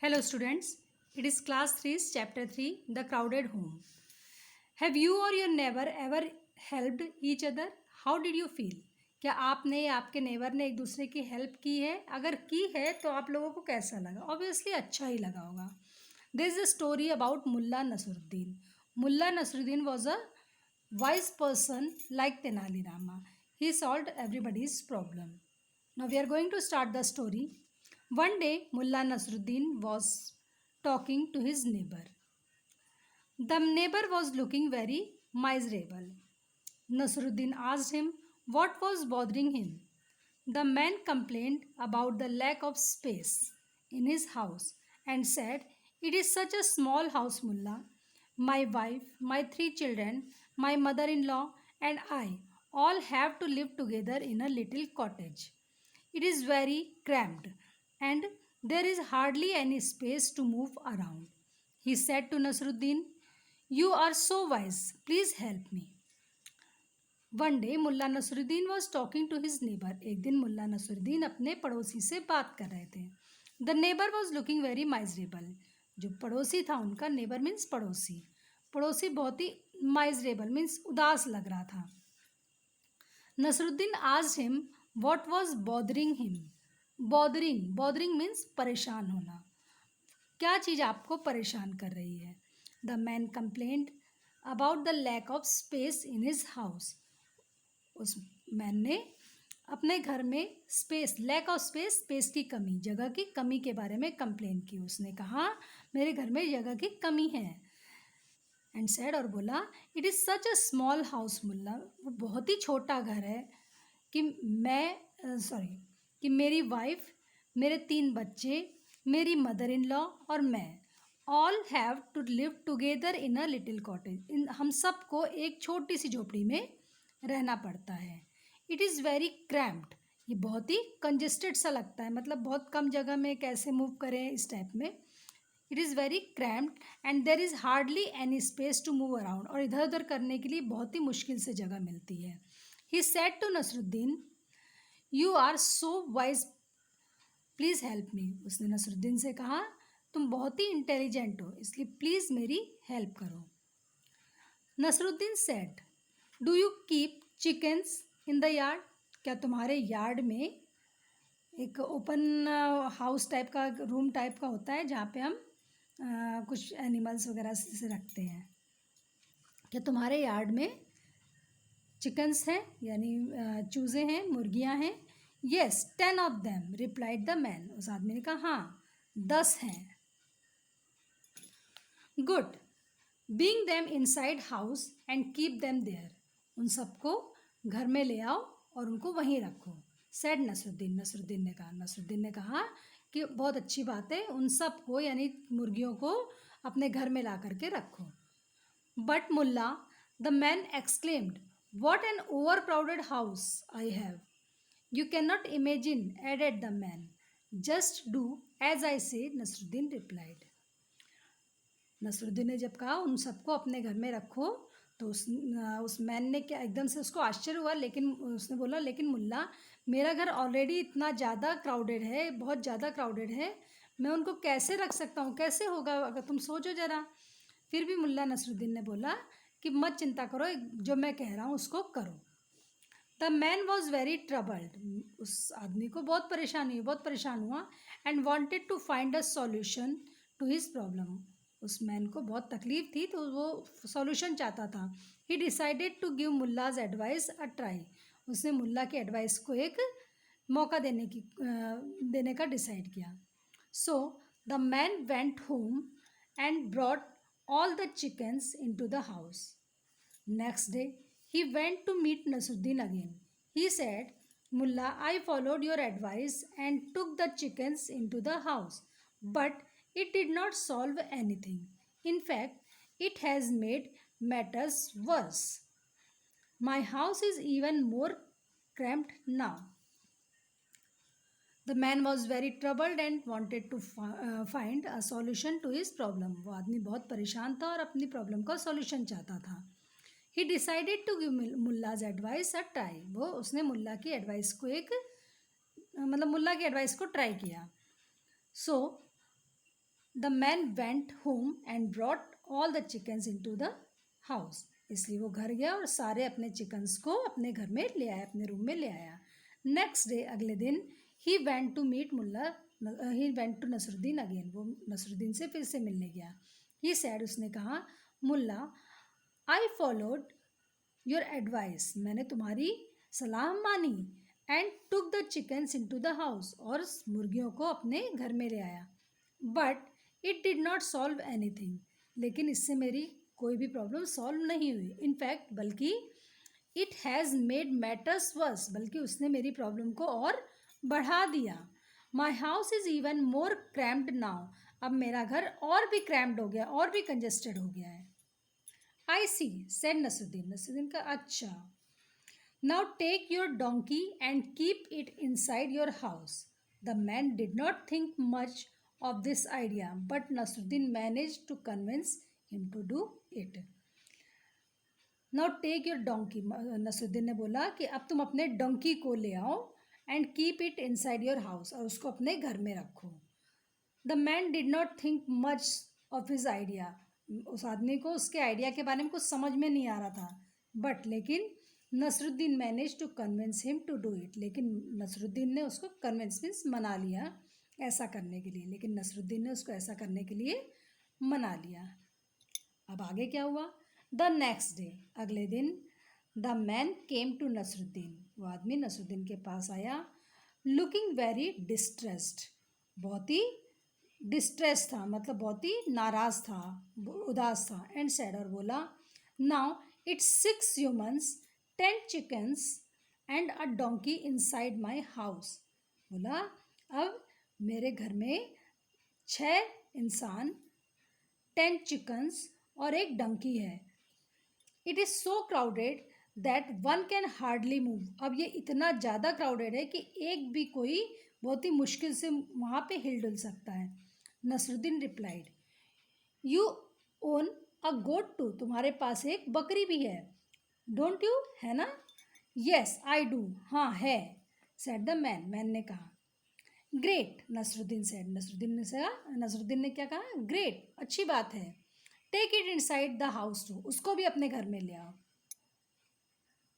Hello students, it is class 3's chapter 3, The Crowded Home. Have you or your neighbor ever helped each other? How did you feel? क्या आपने या आपके neighbour ने एक दूसरे की हेल्प की है? अगर की है तो आप लोगों को कैसा लगा? ऑब्वियसली अच्छा ही लगा होगा. There is a story about Mullah Nasruddin. Mullah Nasruddin was a wise person like Tenali Rama. He solved everybody's problem. Now we are going to start the story. One day, Mullah Nasruddin was talking to his neighbor. The neighbor was looking very miserable. Nasruddin asked him what was bothering him. The man complained about the lack of space in his house and said, "It is such a small house, Mullah. My wife, my 3 children, my mother in law, and I all have to live together in a little cottage. It is very cramped and there is hardly any space to move around." He said to Nasruddin, "You are so wise. Please help me." One day Mullah Nasruddin was talking to his neighbor. एक दिन मुल्ला नसरुद्दीन अपने पड़ोसी से बात कर रहे थे. The neighbor was looking very miserable. जो पड़ोसी था उनका, नेबर मीन्स पड़ोसी, पड़ोसी बहुत ही miserable मीन्स उदास लग रहा था. Nasruddin asked him what was bothering him. Bothering means परेशान होना. क्या चीज़ आपको परेशान कर रही है? The man complained about the lack of space in his house. उस मैन ने अपने घर में लैक ऑफ स्पेस की कमी, जगह की कमी के बारे में कंप्लेन की. उसने कहा मेरे घर में जगह की कमी है. एंड सेड, और बोला, it is such a small house Mulla. वो बहुत ही छोटा घर है कि कि मेरी वाइफ, मेरे 3 बच्चे, मेरी मदर इन लॉ और मैं all have to live together in a little cottage. हम सबको एक छोटी सी झोपड़ी में रहना पड़ता है. It is very cramped. ये बहुत ही कंजेस्टेड सा लगता है, मतलब बहुत कम जगह में कैसे मूव करें इस टाइप में. It is very cramped and there is hardly any space to move around. और इधर उधर करने के लिए बहुत ही मुश्किल से जगह मिलती है. He said to Nasruddin, you are so wise, please help me. उसने नसरुद्दीन से कहा तुम बहुत ही इंटेलिजेंट हो, इसलिए प्लीज़ मेरी हेल्प करो. Nasruddin said, do you keep chickens in the yard. क्या तुम्हारे यार्ड में एक ओपन हाउस टाइप का, रूम टाइप का होता है जहाँ पे हम कुछ एनिमल्स वगैरह से रखते हैं. क्या तुम्हारे यार्ड में चिकन्स हैं, यानी चूज़े हैं, मुर्गियाँ हैं. Yes 10 of them replied the man. उस आदमी ने कहा हाँ 10 हैं. Good, being them inside house and keep them there. उन सबको घर में ले आओ और उनको वहीं रखो. Said Nasruddin. नसरुद्दीन ने कहा कि बहुत अच्छी बात है, उन सबको यानी मुर्गियों को अपने घर में ला करके रखो. But Mulla, the man exclaimed, what an overcrowded house I have. You can not imagine, added the man. Just do as I say, Nasruddin replied. Nasruddin ने जब कहा उन सबको अपने घर में रखो, तो उस मैन ने क्या, एकदम से उसको आश्चर्य हुआ, लेकिन उसने बोला, लेकिन मुल्ला मेरा घर ऑलरेडी इतना ज़्यादा क्राउडेड है, बहुत ज़्यादा क्राउडेड है, मैं उनको कैसे रख सकता हूँ, कैसे होगा, अगर तुम सोचो ज़रा. फिर भी मुल्ला नसरुद्दीन ने बोला कि मत चिंता करो, जो मैं कह रहा हूँ उसको करो. The man was very troubled. उस आदमी को बहुत परेशान हुआ. And wanted to find a solution to his problem. उस मैन को बहुत तकलीफ थी, तो वो सॉल्यूशन चाहता था. He decided to give Mulla's advice a try. उसने मुल्ला की एडवाइस को एक मौका देने का डिसाइड किया. So the man went home and brought all the chickens into the house. Next day he went to meet Nasruddin again. He said, Mullah, I followed your advice and took the chickens into the house, but it did not solve anything. In fact, it has made matters worse. My house is even more cramped now. The man was very troubled and wanted to find a solution to his problem. वो आदमी बहुत परेशान था और अपनी problem का solution चाहता था. He decided to give Mulla's advice a try. उसने मुल्ला की एडवाइस को ट्राई किया. So the man went home and brought all the chickens into the house. इसलिए वो घर गया और सारे अपने चिकन्स को अपने घर में ले आया, अपने रूम में ले आया। नेक्स्ट डे, अगले दिन, he went to meet Mulla, he went to Nasruddin again. वो नसरुद्दीन से फिर से मिलने गया। ही सैड, उसने कहा, मुल्ला, आई फॉलोड योर एडवाइस, मैंने तुम्हारी सलाह मानी, and took the chickens into the house, और मुर्गियों को अपने घर में ले आया। But it did not solve anything, लेकिन इससे मेरी कोई भी प्रॉब्लम सॉल्व नहीं हुई। इनफैक्ट बल्कि it has made matters verse, बल्कि उसने मेरी प्रॉब्लम को और बढ़ा दिया। My house is even more cramped now, अब मेरा घर और भी क्रैम्प्ड हो गया, और भी कंजेस्टेड हो गया है। I see, said Nasruddin. Nasruddin का अच्छा। Now take your donkey and keep it inside your house. The man did not think much of this idea, but Nasruddin managed to convince him to do it. Now take your donkey, Nasruddin ने बोला कि अब तुम अपने donkey को ले आओ, and keep it inside your house, और उसको अपने घर में रखो। The man did not think much of his idea, उस आदमी को उसके आइडिया के बारे में कुछ समझ में नहीं आ रहा था, बट लेकिन Nasruddin manage to convince him to do it, लेकिन नसरुद्दीन ने उसको कन्विंस मीन्स मना लिया ऐसा करने के लिए, लेकिन नसरुद्दीन ने उसको ऐसा करने के लिए मना लिया। अब आगे क्या हुआ? द नेक्स्ट डे, अगले दिन, the man came to Nasruddin, वो आदमी नसरुद्दीन के पास आया, लुकिंग वेरी डिस्ट्रेस्ड, बहुत ही डिस्ट्रेस था, मतलब बहुत ही नाराज था, उदास था, एंड सैड, और बोला, now it's 6 humans, 10 chickens and a donkey inside my house. बोला, अब मेरे घर में 6 इंसान, 10 चिकन्स और एक डंकी है। It is so crowded that one can hardly move, अब ये इतना ज़्यादा क्राउडेड है कि एक भी कोई बहुत ही मुश्किल से वहाँ पे हिल डुल सकता है। Nasruddin replied, you own a goat too, तुम्हारे पास एक बकरी भी है, डोंट यू, है ना? येस आई डू, हाँ है, सेड द मैन, मैन ने कहा। ग्रेट, नसरुद्दीन सेड, नसरुद्दीन ने क्या कहा? ग्रेट, अच्छी बात है। Take it inside the house too, उसको भी अपने घर में ले आओ।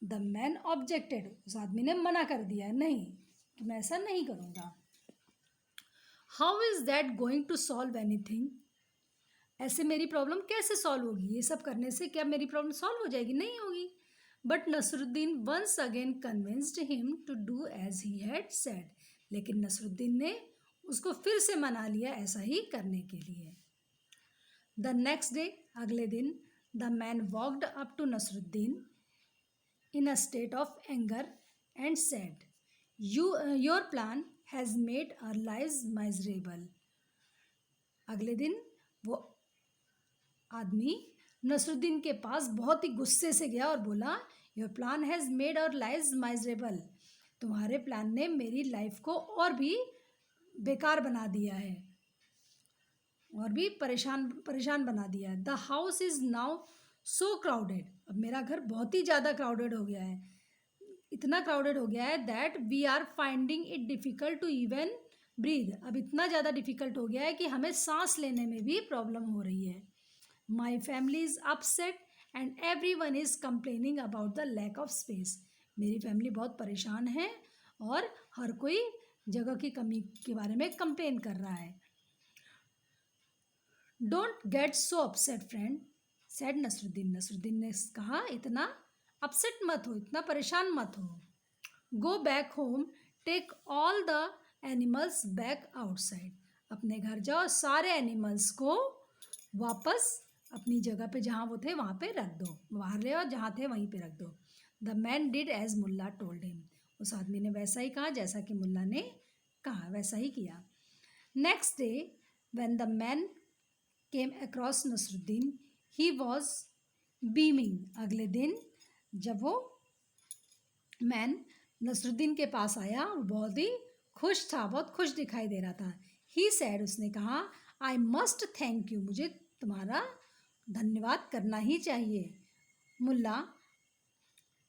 द मैन ऑब्जेक्टेड, उस आदमी ने मना कर दिया, नहीं, कि मैं ऐसा नहीं करूँगा। How is that going to solve anything, ऐसे मेरी प्रॉब्लम कैसे सॉल्व होगी? ये सब करने से क्या मेरी प्रॉब्लम सॉल्व हो जाएगी? नहीं होगी। But Nasruddin once again convinced him to do as he had said, लेकिन नसरुद्दीन ने उसको फिर से मना लिया ऐसा ही करने के लिए। द नेक्स्ट डे, अगले दिन, the man walked up to Nasruddin in a state of anger and said, your plan has made our lives miserable. अगले दिन वो आदमी नसरुद्दीन के पास बहुत ही गुस्से से गया और बोला, your plan has made our lives miserable, तुम्हारे प्लान ने मेरी लाइफ को और भी बेकार बना दिया है, और भी परेशान बना दिया है। The house is now so crowded, अब मेरा घर बहुत ही ज़्यादा क्राउडेड हो गया है, इतना क्राउडेड हो गया है that we are finding it difficult to even breathe, अब इतना ज़्यादा डिफ़िकल्ट हो गया है कि हमें सांस लेने में भी प्रॉब्लम हो रही है। My family is upset and everyone is complaining about the lack of space, मेरी फैमिली बहुत परेशान है और हर कोई जगह की कमी के बारे में कंप्लेन कर रहा है। Don't get so upset friend, said Nasruddin, Nasruddin ने कहा, इतना अपसेट मत हो, इतना परेशान मत हो। Go back home, take all the animals back outside, अपने घर जाओ, सारे एनिमल्स को वापस अपनी जगह पे जहाँ वो थे वहाँ पे रख दो, बाहर ले आओ, जहाँ थे वहीं पे रख दो। The man did as Mulla told him, उस आदमी ने वैसा ही कहा जैसा कि मुल्ला ने कहा, वैसा ही किया। Next day when the man came across Nasruddin, he was beaming, अगले दिन जब वो मैन नसरुद्दीन के पास आया, वो बहुत ही खुश था, बहुत खुश दिखाई दे रहा था। ही सैड, उसने कहा, आई मस्ट थैंक यू, मुझे तुम्हारा धन्यवाद करना ही चाहिए। मुल्ला,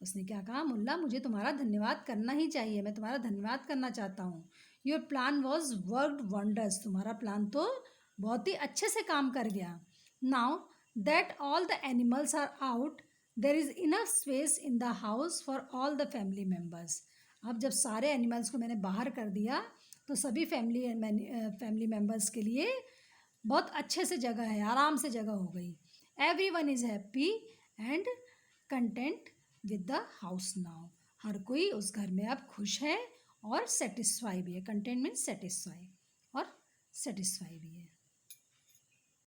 उसने क्या कहा? मुल्ला, मुझे तुम्हारा धन्यवाद करना ही चाहिए, मैं तुम्हारा धन्यवाद करना चाहता हूँ। Your plan was worked wonders, तुम्हारा प्लान तो बहुत ही अच्छे से काम कर गया. Now that all the animals are out, there is enough space in the house for all the family members. अब जब सारे एनिमल्स को मैंने बाहर कर दिया तो सभी फैमिली मेम्बर्स के लिए बहुत अच्छे से जगह है, आराम से जगह हो गई. Everyone is happy and content with the house now. हर कोई उस घर में अब खुश है और सेटिस्फाई भी है. कंटेंट मीन्स सेटिस्फाई, और सेटिस्फाई भी है.